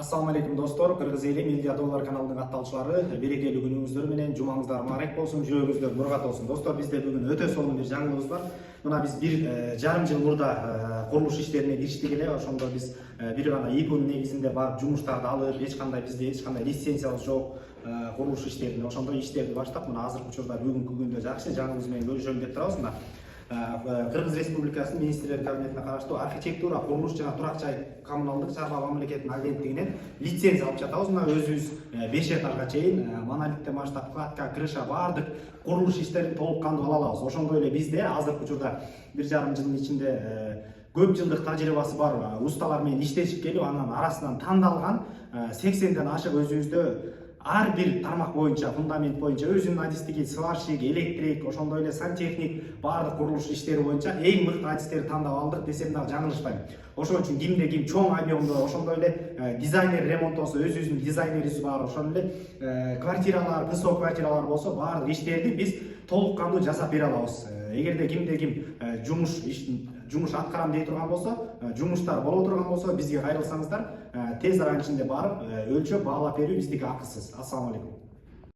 Assalamu алейкум достор, Кыргыз эли Миллиард доллар каналынын катталуучулары, берекелүү күнүңүздөр менен жумаңыздар маарек болсун, жүрөгүңүздөр нургат болсун. Достор, бизде бүгүн өтө сонун бир жаңылыгыбыз бар. Мына биз 1,5 жыл мурда курулуш иштерине кириштик эле. Ошондо биз бир гана ИПУнун негизинде барып жумуштарды алып, bizde эч кандай лицензиябыз жок, курулуш иштерине ошондой иштерди баштап, мына азыркы учурда бүгүнкү күндө жакшы жаңылыгыбыз менен бөлүшөлүм деп турабыз. Мына Кыргыз Республикасынын Министрлер кабинетине караштуу архитектура, курулуш жана турак жай коммуналдык чарба мамлекеттин агенттигинен лицензия алып жатабыз. Мына өзүбүз 5 этажга чейин монолиттен баштап кладка, крыша баардык курулуш иштерин толук кандуу ала алабыз. Ошондой эле бизде азыркы учурда 1,5 жылдын ичинде көп жылдык тажрыйбасы бар усталар менен иштешип келип, анын арасынан тандалган 80ден ашык өзүбүздө ар бир тармак боюнча, фундамент боюнча өзүнүн адистиги, сварщик, электрик, ошондой эле сантехник баардык курулуш иштери боюнча эң мыкты адистерди тандап алдык десем дагы жаңылышпайм. Ошон үчүн кимде ким чоң объемдо, ошондой эле дизайнер ремонт болсо өзүбүздүн дизайнерибиз бар, ошондой эле квартиралар, кысоо квартиралар болсо баардык иштерди биз толук кандуу жасап бере алабыз. Эгерде кимде ким жумуш аткарам дей турган болсо, жумуштар боло турган болсо, бизге кайрылсаңыздар, тез аранын ичинде барып, өлчөп, баалап берүү биздики акысыз. Ассаламу алейкум.